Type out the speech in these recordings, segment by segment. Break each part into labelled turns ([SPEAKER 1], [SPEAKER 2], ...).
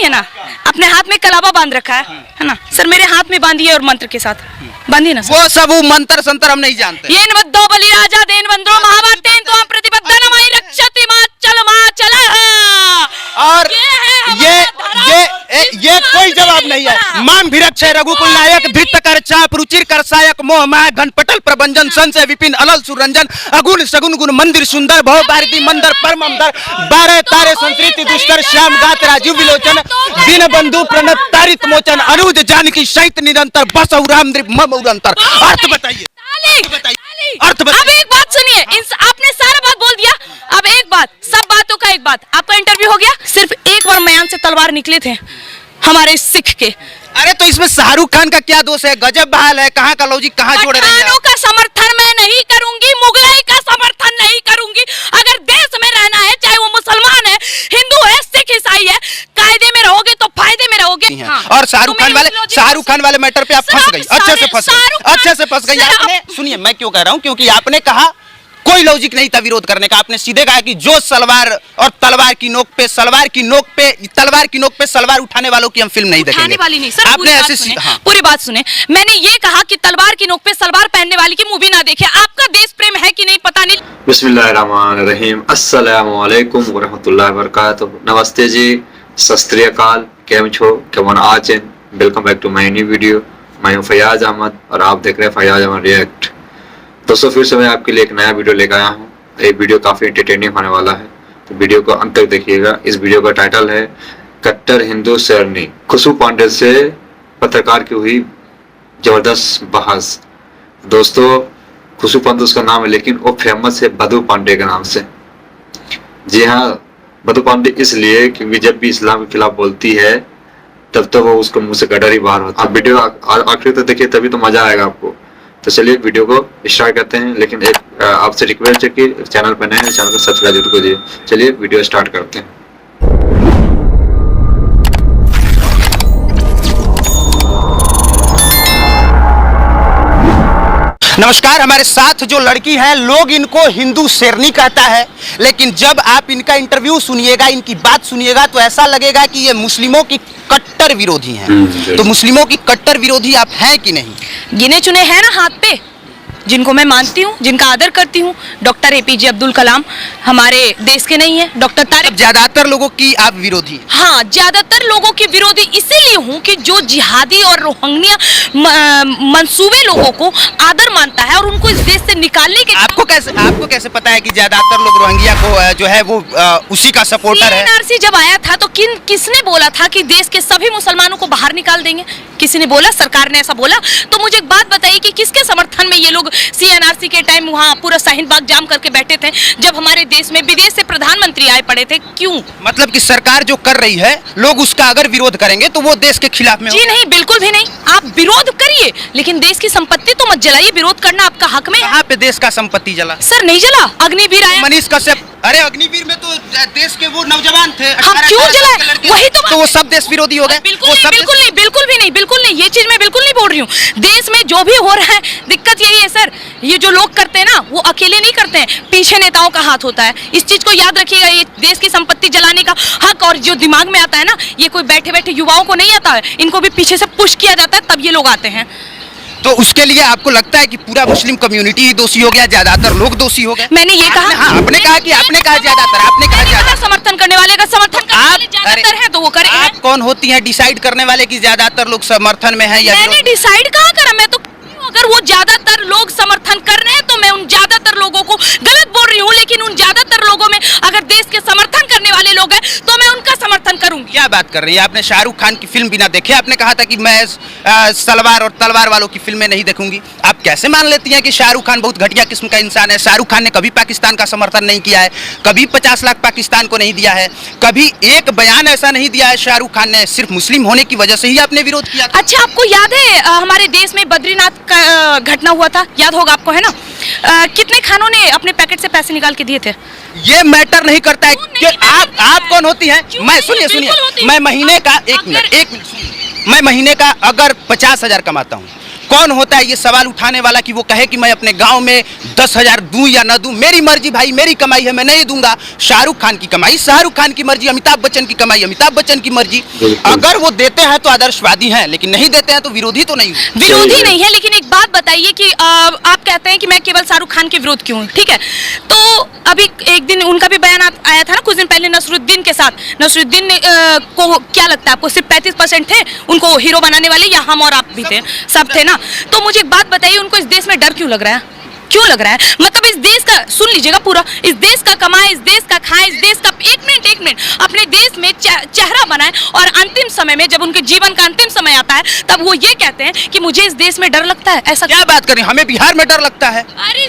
[SPEAKER 1] है ना, अपने हाथ में कलावा बांध रखा है ना सर, मेरे हाथ में बांधिए और मंत्र के साथ बांधिए ना सर।
[SPEAKER 2] वो सब वो मंत्र संतर हम नहीं जानते।
[SPEAKER 1] ये नवद्दो बलि राजा देन वंद्रो महाभारतेन तो हम प्रतिबद्ध नमहि रक्षति माचल
[SPEAKER 2] और ये कोई जवाब नहीं है। माम भिरक्षय रघुकुल नायक धृत कर चाप रुचिर कर सायक मोह माय घनपटल प्रभंजन संशय विपिन अलल सुरंजन अगुण सगुन गुण मंदिर सुंदर भव भारती मंदर परमंदर 12 तारे संस्कृति दुष्कर श्याम गात राजीव विलोचन दीन बंधु प्रणत तारित मोचन अनुज जानकी सहित निरंतर बस राम मम उरंतर। अर्थ बताइए, अर्थ बताइए।
[SPEAKER 1] अब एक बात सुनिए, आपने सारा बात बोल दिया, अब एक बात, सब बातों का एक बात, आपका इंटरव्यू हो गया। सिर्फ एक बार मयान से तलवार निकले थे हमारे सिख के।
[SPEAKER 2] अरे तो इसमें शाहरुख खान का क्या दोष है? गजब बहाल है, कहाँ का लॉजिक कहाँ जोड़ रहे हैं?
[SPEAKER 1] पठानों का समर्थन मैं नहीं करूंगी, मुगलाई का समर्थन नहीं करूंगी। अगर देश में रहना है, चाहे वो मुसलमान है, हिंदू है, सिख ईसाई है, कायदे में रहोगे तो फायदे में रहोगे।
[SPEAKER 2] हाँ। और शाहरुख खान वाले मैटर पे आप फंस गई, अच्छे से फंस गई आपने। सुनिए मैं क्यों कह रहा हूँ, क्योंकि आपने कहा कोई लॉजिक नहीं था विरोध करने का। आपने सीधे कहा कि जो सलवार और तलवार की नोक पे सलवार उठाने वालों की हम फिल्म नहीं देखेंगे।
[SPEAKER 1] उठाने वाली नहीं सर,
[SPEAKER 2] आपने ऐसे
[SPEAKER 1] पूरी बात सुने। मैंने ये कहा कि तलवार की नोक पे सलवार पहनने वाली की मूवी ना देखे। आपका देश प्रेम है कि नहीं पता नहीं।
[SPEAKER 3] बिस्मिल्लाहिर्रहमानिर्रहीम, अस्सलामु अलैकुम वरहमतुल्लाहि वबरकातुहू। नमस्ते जी, सत श्री अकाल, केम छो, केमन आचेन। Welcome back to my new video. मैं हूं फयाज अहमद और आप देख रहे हैं फयाज अहमद रिएक्ट। दोस्तों फिर से मैं आपके लिए एक नया वीडियो लेकर आया हूँ। ये वीडियो काफ़ी एंटरटेनिंग होने वाला है, तो वीडियो को अंत तक देखिएगा। इस वीडियो का टाइटल है कट्टर हिंदू शेरनी। खुशबू पांडे से पत्रकार की हुई जबरदस्त बहस। दोस्तों खुशबू पांडे उसका नाम है, लेकिन वो फेमस है बधू पांडे के नाम से। जी हाँ, बधू पांडे इसलिए क्योंकि जब भी इस्लाम के खिलाफ बोलती है तब तो वो उसको मुंह से गडर ही बाहर होता है। आप वीडियो आखिर तक देखिए, तभी तो मजा आएगा आपको। तो चलिए वीडियो को स्टार्ट करते हैं, लेकिन एक आपसे रिक्वेस्ट है कि चैनल पर नए हैं, चैनल को सब्सक्राइब जरूर कीजिए। चलिए वीडियो स्टार्ट करते हैं।
[SPEAKER 2] नमस्कार, हमारे साथ जो लड़की है, लोग इनको हिंदू शेरनी कहता है, लेकिन जब आप इनका इंटरव्यू सुनिएगा, इनकी बात सुनिएगा तो ऐसा लगेगा कि ये मुस्लिमों की कट्टर विरोधी हैं। तो मुस्लिमों की कट्टर विरोधी आप हैं कि नहीं?
[SPEAKER 1] गिने चुने हैं ना हाथ पे, जिनको मैं मानती हूँ, जिनका आदर करती हूँ। डॉक्टर एपीजे अब्दुल कलाम हमारे देश के नहीं है, डॉक्टर तारिक।
[SPEAKER 2] ज्यादातर लोगों की आप विरोधी?
[SPEAKER 1] हाँ, ज्यादातर लोगों की विरोधी इसीलिए हूँ कि जो जिहादी और रोहिंग्या मंसूबे लोगों को आदर मानता है और उनको इस देश से निकालने के।
[SPEAKER 2] आपको कैसे पता है कि ज्यादातर लोग रोहिंग्या को जो है वो उसी का सपोर्टर है?
[SPEAKER 1] सीएनआरसी जब आया था तो किसने बोला था कि देश के सभी मुसलमानों को बाहर निकाल देंगे? किसी ने बोला? सरकार ने ऐसा बोला? तो मुझे एक बात बताइए कि किसके समर्थन में ये लोग सीएनआरसी के टाइम वहाँ पूरा शाहीन बाग जाम करके बैठे थे, जब हमारे देश में विदेश से प्रधानमंत्री आए पड़े थे? क्यों?
[SPEAKER 2] मतलब कि सरकार जो कर रही है, लोग उसका अगर विरोध करेंगे तो वो देश के खिलाफ में?
[SPEAKER 1] जी नहीं, बिल्कुल भी नहीं। आप विरोध करिए, लेकिन देश की संपत्ति तो मत जलाइए। विरोध करना आपका हक में।
[SPEAKER 2] कहाँ पे देश का संपत्ति जला?
[SPEAKER 1] सर नहीं जला, अग्निवीर आया।
[SPEAKER 2] मनीष कश्यप, अरे अग्निवीर में तो देश के वो नौजवान थे।
[SPEAKER 1] हम क्यों जलाए? वही तो
[SPEAKER 2] वो सब देश विरोधी हो गए?
[SPEAKER 1] बिल्कुल नहीं, बिल्कुल नहीं। ये चीज मैं बिल्कुल नहीं बोल रही हूँ। देश में जो भी हो रहा है, दिक्कत यही है सर, ये जो लोग करते हैं ना, वो अकेले नहीं करते हैं, पीछे नेताओं का हाथ होता है। इस चीज को याद रखिएगा। ये देश की संपत्ति जलाने का हक और जो दिमाग में आता है ना, ये कोई बैठे बैठे युवाओं को नहीं आता है, इनको भी पीछे से पुश किया जाता है, तब ये लोग आते हैं।
[SPEAKER 2] तो उसके लिए आपको लगता है कि पूरा मुस्लिम कम्युनिटी ही दोषी हो गया, ज्यादातर लोग दोषी हो गए?
[SPEAKER 1] मैंने ये कहा?
[SPEAKER 2] हाँ, आपने कहा ज्यादातर, आपने कहा ज्यादा।
[SPEAKER 1] समर्थन करने वाले का समर्थन करने वाले ज्यादातर है तो वो करें।
[SPEAKER 2] आप कौन होती हैं डिसाइड करने वाले कि ज्यादातर लोग समर्थन में है या?
[SPEAKER 1] मैंने डिसाइड कहाँ करा? मैं तो अगर वो ज्यादातर लोग समर्थन कर रहे हैं तो मैं उन ज्यादातर लोगों को गलत बोल रही हूँ, लेकिन उन ज्यादातर लोगों में अगर देश के समर्थन करने वाले लोग हैं तो मैं उनका समर्थन करूंगी।
[SPEAKER 2] क्या बात कर रही है? आपने शाहरुख खान की फिल्म बिना देखे आपने कहा था कि मैं सलवार और तलवार वालों की फिल्में नहीं देखूंगी। आप कैसे मान लेती हैं कि शाहरुख खान बहुत घटिया किस्म का इंसान है? शाहरुख खान ने कभी पाकिस्तान का समर्थन नहीं किया है, कभी 50 लाख पाकिस्तान को नहीं दिया है, कभी एक बयान ऐसा नहीं दिया है शाहरुख खान ने। सिर्फ मुस्लिम होने की वजह से ही आपने विरोध किया था।
[SPEAKER 1] अच्छा, आपको याद है हमारे देश में बद्रीनाथ का घटना हुआ था? याद होगा आपको, है ना? कितने खानों ने अपने पैकेट से पैसे निकाल के दिए थे?
[SPEAKER 2] ये मैटर नहीं करता है कि आप कौन होती हैं? मैं सुनिए, मैं महीने का एक मिनट मैं महीने का अगर 50,000 कमाता हूँ, कौन होता है ये सवाल उठाने वाला कि वो कहे कि मैं अपने गांव में 10,000 दूं या न दूं? मेरी मर्जी भाई, मेरी कमाई है, मैं नहीं दूंगा। शाहरुख खान की कमाई शाहरुख खान की मर्जी, अमिताभ बच्चन की कमाई अमिताभ बच्चन की मर्जी। अगर वो देते हैं तो आदर्शवादी हैं, लेकिन नहीं देते हैं तो विरोधी तो नहीं।
[SPEAKER 1] विरोधी नहीं है, लेकिन एक बात बताइए कि आप कहते हैं कि मैं केवल शाहरुख खान के विरोध क्यों हूँ, ठीक है? तो अभी एक दिन उनका भी बयान आया था ना कुछ दिन पहले नसरुद्दीन के साथ। नसरुद्दीन को क्या लगता है आपको, सिर्फ 35% थे उनको हीरो बनाने वाले, या हम और आप भी थे, सब थे ना? तो मुझे एक बात बताइए, उनको इस देश में डर क्यों लग रहा है? क्यों लग रहा है? मतलब इस देश का, सुन लीजिएगा पूरा, इस देश का कमाए, इस देश का खाए, इस देश का एक मिनट अपने देश में चेहरा बनाए, और अंतिम समय में जब उनके जीवन का अंतिम समय आता है तब वो ये कहते हैं कि मुझे इस देश में डर लगता है। ऐसा
[SPEAKER 2] क्या बात कर रही हैं? हमें बिहार में डर लगता है।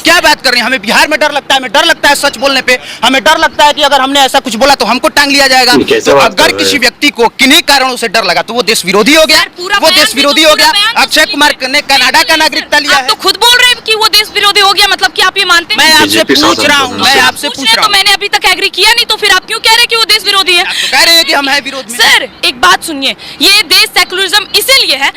[SPEAKER 2] क्या बात कर रही हैं? हमें बिहार में डर लगता है, हमें डर लगता है सच बोलने पे, हमें डर लगता है कि अगर हमने ऐसा कुछ बोला तो हमको टांग लिया जाएगा। तो अगर किसी व्यक्ति को किन्हीं कारणों से डर लगा तो वो देश विरोधी हो गया, वो देश विरोधी हो गया। अक्षय कुमार ने कनाडा का नागरिकता लिया है।
[SPEAKER 1] तो खुद बोल रहे हैं कि वो देश विरोधी हो गया, मतलब कि आप ये मानते हैं?
[SPEAKER 2] मैं आपसे पूछ रहा हूँ, मैं आपसे पूछ रहा
[SPEAKER 1] हूँ। तो मैंने अभी तक एग्री किया नहीं, तो फिर आप क्यों कह रहे हैं कि वो देश विरोधी है?
[SPEAKER 2] कह रहे हैं कि हम है विरोध में।
[SPEAKER 1] सर एक बात सुनिए, ये देश सेकुलरिज्म इसीलिए है,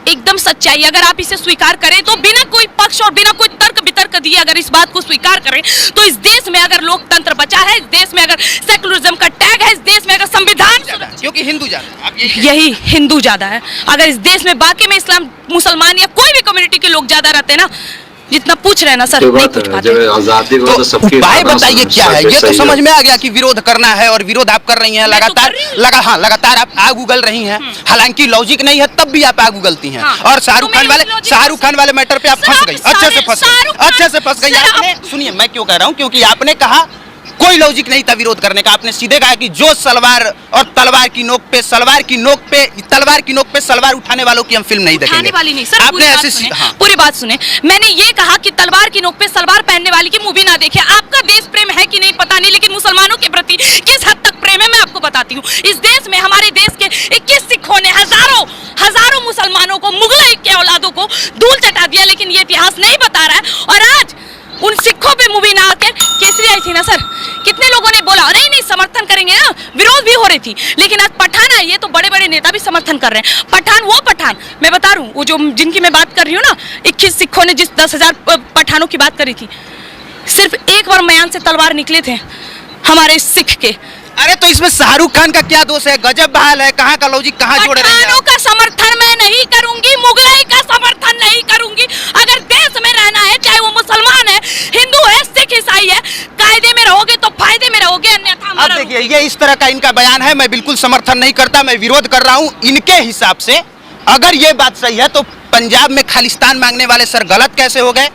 [SPEAKER 1] एकदम सच्चाई, अगर आप इसे स्वीकार करें तो बिना कोई पक्ष और बिना कोई तर्क वितर्क दिए अगर इस बात को स्वीकार करें तो इस देश में अगर लोकतंत्र बचा है, इस देश में अगर सेकुलरिज्म का टैग है, इस देश में अगर संविधान,
[SPEAKER 2] क्योंकि हिंदू ज्यादा,
[SPEAKER 1] यही हिंदू ज्यादा है। अगर इस देश में बाकी में इस्लाम, मुसलमान या कोई भी कम्युनिटी के लोग ज्यादा रहते हैं ना, जितना पूछ रहे हैं ना सर, नहीं पूछ पाते।
[SPEAKER 3] आजादी को तो सबकी
[SPEAKER 2] उपाय बताइए क्या है? ये तो समझ में आ गया कि विरोध करना है, और विरोध आप कर रही हैं लगातार, लगातार आप आग उगल रही हैं। हालांकि लॉजिक नहीं है तब भी आप आग उगलती हैं। और शाहरुख खान वाले मैटर पे आप फंस गई, अच्छे से फंस गई आपने। सुनिए मैं क्यों कह रहा हूँ, क्योंकि आपने कहा कोई लॉजिक नहीं था विरोध करने का। आपने सीधे कहा कि जो सलवार और तलवार की नोक पे तलवार की नोक पे सलवार उठाने वालों की हम फिल्म नहीं देखेंगे।
[SPEAKER 1] वाली नहीं सर,
[SPEAKER 2] आपने ऐसे
[SPEAKER 1] पूरी बात सुने। मैंने ये कहा कि तलवार की नोक पे सलवार पहनने वाली की मूवी ना देखे। आपका देश प्रेम है कि नहीं पता नहीं, लेकिन मुसलमानों के प्रति किस हद तक प्रेम है मैं आपको बताती हूँ। इस देश में हमारे देश के 21 सिखों ने हजारों मुसलमानों को, मुगल के औलादों को धूल चटा दिया, लेकिन ये इतिहास नहीं बता रहा है। और आज उन सिखों पे मूवी ना आकर केसरी आई थी ना सर, कितने लोगों ने बोला नहीं समर्थन करेंगे ना, विरोध भी हो रही थी, लेकिन आज पठान आई है तो बड़े बड़े नेता भी समर्थन कर रहे हैं। पठान मैं बता रहा हूँ, वो जो जिनकी मैं बात कर रही हूँ ना, 21 सिखों ने जिस 10,000 पठानों की बात करी थी, सिर्फ एक बार म्यान से तलवार निकले थे हमारे सिख के।
[SPEAKER 2] अरे तो इसमें शाहरुख खान का क्या दोष है? गजब बहाल है, कहाँ का लॉजिक कहाँ जोड़ रहे हैं?
[SPEAKER 1] पठानों का समर्थन मैं नहीं करूंगी, मुगलाई का समर्थन नहीं करूंगी। अगर देश में रहना है, चाहे वो मुसलमान है, हिंदू है, सिख ईसाई है, कायदे में रहोगे तो फायदे में रहोगे, अन्यथा
[SPEAKER 2] अब देखिए ये इस तरह का इनका बयान है, मैं बिल्कुल समर्थन नहीं करता, मैं विरोध कर रहा हूँ। इनके हिसाब से अगर ये बात सही है तो पंजाब में खालिस्तान मांगने वाले सर गलत कैसे हो गए?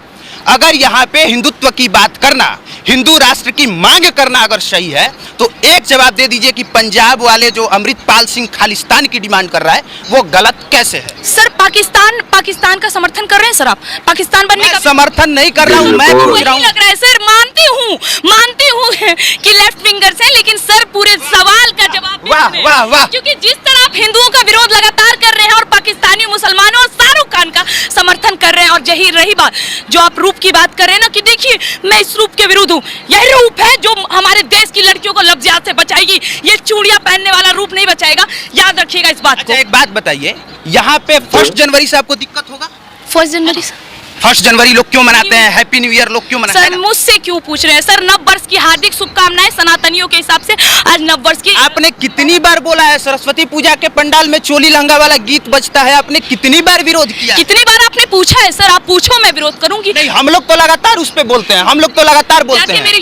[SPEAKER 2] अगर यहाँ पे हिंदुत्व की बात करना, हिंदू राष्ट्र की मांग करना अगर सही है तो एक जवाब दे दीजिए कि पंजाब वाले जो अमृतपाल सिंह खालिस्तान की डिमांड कर रहा है वो गलत कैसे है?
[SPEAKER 1] सर पाकिस्तान का समर्थन कर रहे हैं सर आप? पाकिस्तान बनने का
[SPEAKER 2] समर्थन नहीं कर रहा हूँ, मैं पूछ रहा हूँ।
[SPEAKER 1] लग रहा है सर, मानती हूँ कि लेफ्ट विंगर से, लेकिन सर पूरे सवाल का जवाब
[SPEAKER 2] वाह,
[SPEAKER 1] क्योंकि जिस तरह आप हिंदुओं का विरोध लगातार कर रहे हैं और पाकिस्तानी मुसलमानों और शाहरुख खान का समर्थन कर रहे हैं, और यही रही बात जो आप रूप की बात कर रहे हैं ना, कि देखिए मैं इस रूप के विरुद्ध हूँ, यही रूप है जो हमारे देश की लड़कियों को लफ्ज़ियात से बचाएगी, ये चूड़ियां पहनने वाला रूप नहीं बचाएगा, याद रखिएगा इस बात को।
[SPEAKER 2] एक बात बताइए, यहाँ पे 1 जनवरी से आपको दिक्कत होगा? 1 जनवरी लोग क्यों मनाते हैं? हैप्पी न्यू ईयर लोग क्यों मनाते हैं?
[SPEAKER 1] सर मुझसे क्यों पूछ रहे हैं सर? नव वर्ष की हार्दिक शुभकामनाएं सनातनियों के हिसाब से आज नव वर्ष की।
[SPEAKER 2] आपने कितनी बार बोला है सरस्वती पूजा के पंडाल में चोली लहंगा वाला गीत बजता है, आपने कितनी बार विरोध किया?
[SPEAKER 1] कितनी बार आपने पूछा है सर? आप पूछो, मैं विरोध करूंगी।
[SPEAKER 2] नहीं, हम लोग तो लगातार उस पे बोलते हैं, हम लोग तो लगातार बोलते हैं।
[SPEAKER 1] मेरे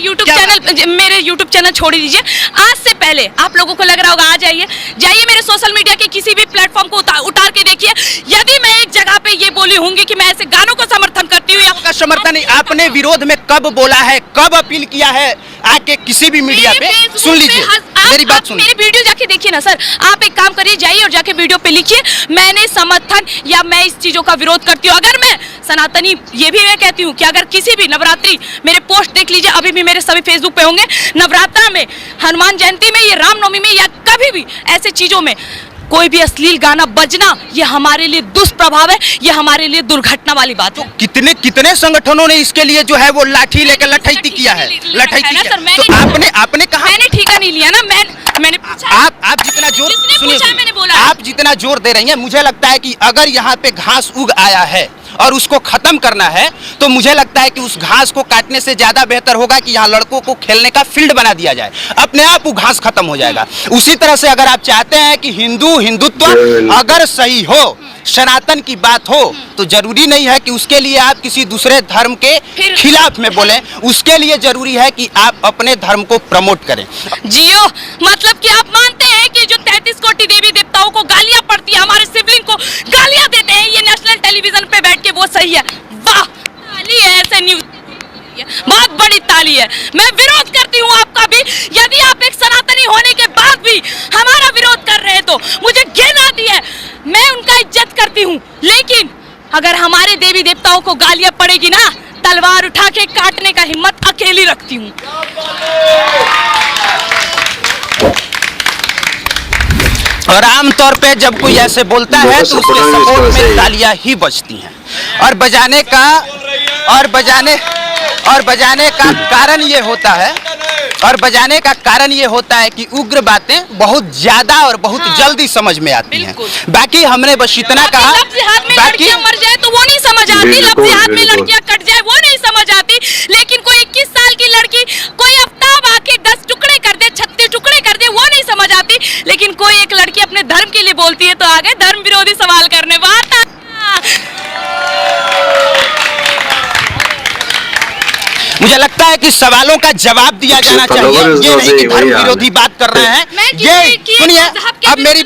[SPEAKER 1] यूट्यूब चैनल छोड़ दीजिए, आज से पहले आप लोगों को लग रहा होगा, आ जाइए मेरे सोशल मीडिया के किसी भी प्लेटफॉर्म को उतार के देखिए, यदि मैं एक जगह पे ये बोली होंगी कि मैं ऐसे गानों को समर्थन करती हूँ,
[SPEAKER 2] समर्थन नहीं, आपने विरोध में कब बोला है, कब अपील किया है आके किसी भी मीडिया पे? सुन लीजिए मेरी बात, सुनिए,
[SPEAKER 1] मेरी वीडियो जाके देखिए ना सर। आप एक काम करिए, जाइए और जाके वीडियो पे लिखिए मैंने समर्थन या मैं इस चीजों का विरोध करती हूँ। अगर मैं सनातनी, ये भी मैं कहती हूँ कि अगर किसी भी नवरात्रि, मेरे पोस्ट देख लीजिए, अभी भी मेरे सभी फेसबुक पे होंगे, नवरात्रा में, हनुमान जयंती में, ये रामनवमी में, या कभी भी ऐसे चीजों में कोई भी अश्लील गाना बजना, ये हमारे लिए दुष्प्रभाव है, ये हमारे लिए दुर्घटना वाली बात है।
[SPEAKER 2] कितने संगठनों ने इसके लिए जो है वो लाठी लेकर लठैती किया है, लठैती किया। तो आपने कहा,
[SPEAKER 1] मैंने ठेका नहीं लिया ना, मैंने पूछा।
[SPEAKER 2] आप जितना जोर, सुनिए,
[SPEAKER 1] मैंने बोला,
[SPEAKER 2] आप जितना जोर दे रही हैं, मुझे लगता है कि अगर यहाँ पे घास उग आया है और उसको खत्म करना है तो मुझे लगता है कि उस घास को काटने से ज्यादा बेहतर होगा कि यहाँ लड़कों को खेलने का फील्ड बना दिया जाए, अपने आप वो घास खत्म हो जाएगा। उसी तरह से अगर आप चाहते हैं कि हिंदुत्व अगर सही हो, सनातन की बात हो, तो जरूरी नहीं है कि उसके लिए आप किसी दूसरे धर्म के खिलाफ में बोलें, उसके लिए जरूरी है कि आप अपने धर्म को प्रमोट करें।
[SPEAKER 1] जियो, मतलब कि आप मानते हैं कि जो 33 कोटि देवी देवताओं को गालियां पड़ती है, हमारे शिवलिंग को गालियां देते हैं, ये नेशनल टेलीविजन पे बैठ के वो सही है। वाह, ताली है ऐसे न्यूज, बहुत बड़ी ताली है। मैं विरोध करती हूँ आपका भी, यदि आप एक सनातनी होने के बाद भी हमारा विरोध कर रहे हैं तो मुझे घिन आती है, मैं उनका इज्जत करती हूँ, लेकिन अगर हमारे देवी देवताओं को गालियां पड़ेगी ना, तलवार उठा के काटने का हिम्मत अकेली रखती हूँ।
[SPEAKER 2] और आमतौर पे जब कोई ऐसे बोलता है तो उसके सपोर्ट में तालियां ही बजती हैं। और बजाने का कारण ये होता है, कि उग्र बातें बहुत ज्यादा और बहुत जल्दी समझ में आती हैं। बाकी हमने बस इतना कहा,
[SPEAKER 1] हाथ में लड़कियां मर जाए तो वो नहीं समझ आती, लफ्ज़ हाथ में लड़कियां कट जाए वो नहीं समझ आती, लेकिन कोई 21 साल की लड़की कोई आफ्ताब आके 10 टुकड़े कर दे, 36 टुकड़े कर दे, वो नहीं समझ आती, लेकिन कोई एक लड़की अपने धर्म के लिए बोलती है तो आगे धर्म विरोधी सवाल करने वाला।
[SPEAKER 2] मुझे लगता है कि सवालों का जवाब दिया जाना चाहिए, ये नहीं कि धर्म विरोधी बात कर रहे हैं। ये सुनिए, अब मेरी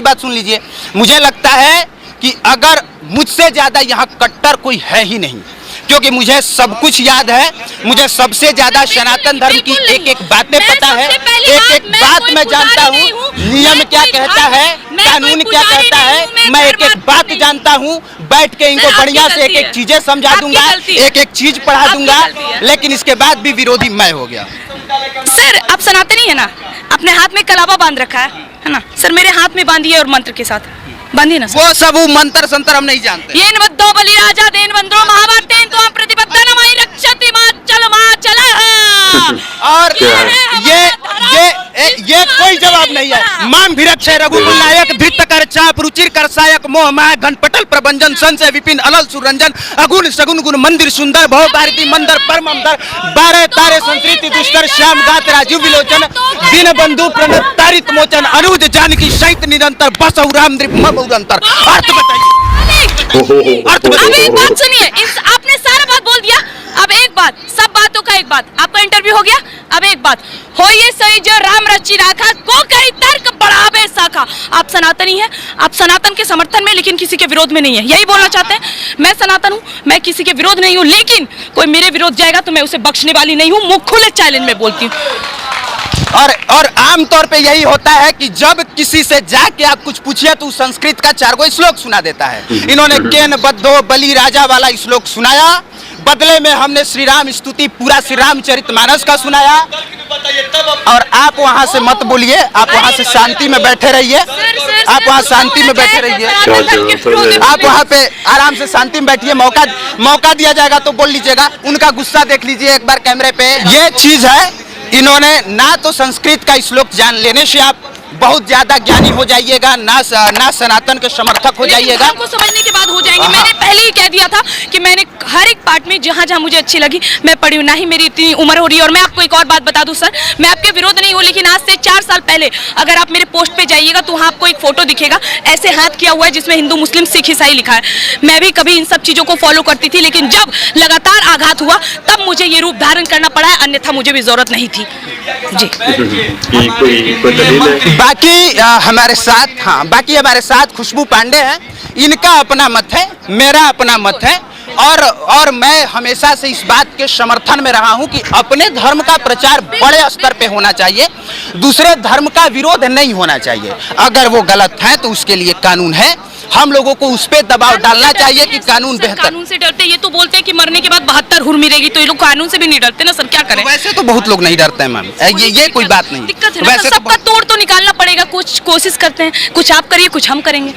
[SPEAKER 2] बात सुन लीजिए, मुझे लगता है कि अगर मुझसे ज्यादा यहाँ कट्टर कोई है ही नहीं, क्योंकि मुझे सब कुछ याद है, मुझे सबसे ज्यादा सनातन धर्म की एक एक बातें पता है, एक एक बात मैं जानता हूँ, नियम क्या कहता है, कानून क्या कहता है, मैं एक एक बात जानता हूँ, बैठ के इनको बढ़िया से एक एक चीजें समझा दूंगा, एक एक चीज पढ़ा दूंगा, लेकिन इसके बाद भी विरोधी मैं हो गया।
[SPEAKER 1] सर आप सनातनी है ना, अपने हाथ में कलावा बांध रखा है ना सर, मेरे हाथ में बांधिए और मंत्र के साथ बांधिए ना।
[SPEAKER 2] वो सब वो मंत्र संतर हम नहीं जानते।
[SPEAKER 1] येन वद्धो बलि राजा देन वंद्रो महाभारतेन तो हम प्रतिबद्ध नमाई रक्षति माचल
[SPEAKER 2] और ये कोई जवाब नहीं है। माम भिरक्षय रघुकुल नायक धृत कर चाप रुचिर कर सायक मोह माय घनपटल प्रभंजन संशय विपिन अलल सुरंजन अगुण सगुन गुण मंदिर सुंदर भव भारती मंदर परमंदर 12 तारे संस्कृति दुष्कर श्याम गात राजू विलोचन दिन बंधु प्रणत तारित मोचन अनुज जानकी सहित निरंतर बसहु राम अंतर। अर्थ बताइए,
[SPEAKER 1] अब एक बात सुनिए, आपने सारा बात बोल दिया, अब एक बात, सब बातों का एक बात, आपका इंटरव्यू हो गया, अब एक बात, हो ये सही जो राम रची राखा को कई तर्क बढ़ावे साखा। आप सनातनी हैं, आप सनातन के समर्थन में लेकिन किसी के विरोध में नहीं है, यही बोलना चाहते हैं। मैं सनातन हूँ, मैं किसी के विरोध नहीं हूँ, लेकिन कोई मेरे विरोध जाएगा तो मैं उसे बख्शने वाली नहीं हूँ, मुंह खुले चैलेंज में बोलती हूँ।
[SPEAKER 2] और आम तौर पे यही होता है कि जब किसी से जाके आप कुछ पूछिए तो संस्कृत का 4 श्लोक सुना देता है। इन्होंने केन बद्धो बलि राजा वाला श्लोक सुनाया, बदले में हमने श्री राम स्तुति पूरा श्री रामचरितमानस का सुनाया। और आप वहां से मत बोलिए, आप वहां से शांति में बैठे रहिए, आप वहां शांति में बैठे रहिए, आप वहां पे आराम से शांति में बैठिए, मौका दिया जाएगा तो बोल लीजिएगा। उनका गुस्सा देख लीजिए एक बार कैमरे पे। ये चीज है, इन्होंने ना तो संस्कृत का श्लोक जान लेने से आप बहुत ज्यादा ज्ञानी हो जाइएगा, ना सनातन के समर्थक हो जाइएगा।
[SPEAKER 1] आपको समझने के बाद हो जाएंगे। मैंने पहले ही कह दिया था कि मैंने हर एक पार्ट में जहाँ जहाँ मुझे अच्छी लगी मैं पढ़ी हूँ, ना ही मेरी इतनी उम्र हो रही है। और मैं आपको एक और बात बता दूं सर, मैं आपके विरोध नहीं हूँ, लेकिन आज से 4 साल पहले अगर आप मेरे पोस्ट पे जाइएगा तो वहाँ आपको एक फोटो दिखेगा, ऐसे हाथ किया हुआ है जिसमें हिंदू मुस्लिम सिख ईसाई लिखा है। मैं भी कभी इन सब चीजों को फॉलो करती थी, लेकिन जब लगातार आघात हुआ तब मुझे ये रूप धारण करना पड़ा है, अन्यथा मुझे भी जरूरत नहीं थी जी।
[SPEAKER 2] बाकी हमारे साथ खुशबू पांडे हैं, इनका अपना मत है, मेरा अपना मत है। और मैं हमेशा से इस बात के समर्थन में रहा हूं कि अपने धर्म का प्रचार बड़े स्तर पे होना चाहिए, दूसरे धर्म का विरोध नहीं होना चाहिए। अगर वो गलत है तो उसके लिए कानून है, हम लोगों को उस पर दबाव डालना चाहिए कि कानून बेहतर।
[SPEAKER 1] कानून से डरते, ये तो बोलते हैं कि मरने के बाद 72 हुर मिलेगी, तो ये लोग कानून से भी नहीं डरते ना सर, क्या करें।
[SPEAKER 2] वैसे तो बहुत लोग नहीं डरते हैं मैम, ये कोई बात नहीं।
[SPEAKER 1] दिक्कत है ना, सबका तोड़ तो निकालना पड़ेगा, कुछ कोशिश करते हैं, कुछ आप करिए कुछ हम करेंगे।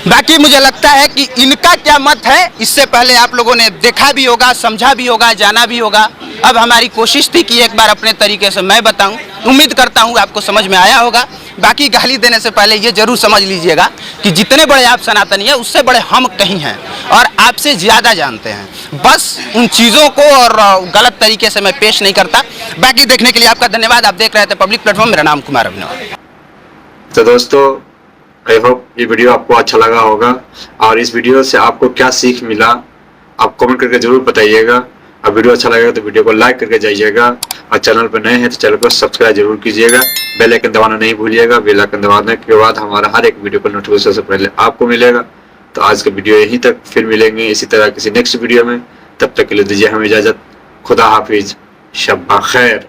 [SPEAKER 2] बाकी मुझे लगता है कि इनका क्या मत है इससे पहले आप लोगों ने देखा भी होगा, समझा भी होगा, जाना भी होगा। अब हमारी कोशिश थी कि एक बार अपने तरीके से मैं बताऊं, उम्मीद करता हूं आपको समझ में आया होगा। बाकी गाली देने से पहले ये जरूर समझ लीजिएगा कि जितने बड़े आप सनातनी हैं उससे बड़े हम कहीं हैं और आपसे ज़्यादा जानते हैं। बस उन चीज़ों को और गलत तरीके से मैं पेश नहीं करता। बाकी देखने के लिए आपका धन्यवाद। आप देख रहे थे पब्लिक प्लेटफॉर्म। मेरा नाम कुमार अभिनव।
[SPEAKER 3] तो दोस्तों, आई होप ये वीडियो आपको अच्छा लगा होगा और इस वीडियो से आपको क्या सीख मिला आप कमेंट करके जरूर बताइएगा। और वीडियो अच्छा लगेगा तो वीडियो को लाइक करके जाइएगा और चैनल पर नए हैं तो चैनल को सब्सक्राइब जरूर कीजिएगा। बेल आइकन दबाना नहीं भूलिएगा। बेल आइकन दबाने के बाद हमारा हर एक वीडियो का नोटिफिकेशन सबसे पहले आपको मिलेगा। तो आज का वीडियो यहीं तक, फिर मिलेंगे इसी तरह किसी नेक्स्ट वीडियो में। तब तक के लिए दीजिए हमें इजाजत। खुदा हाफिज, शब्बा खैर।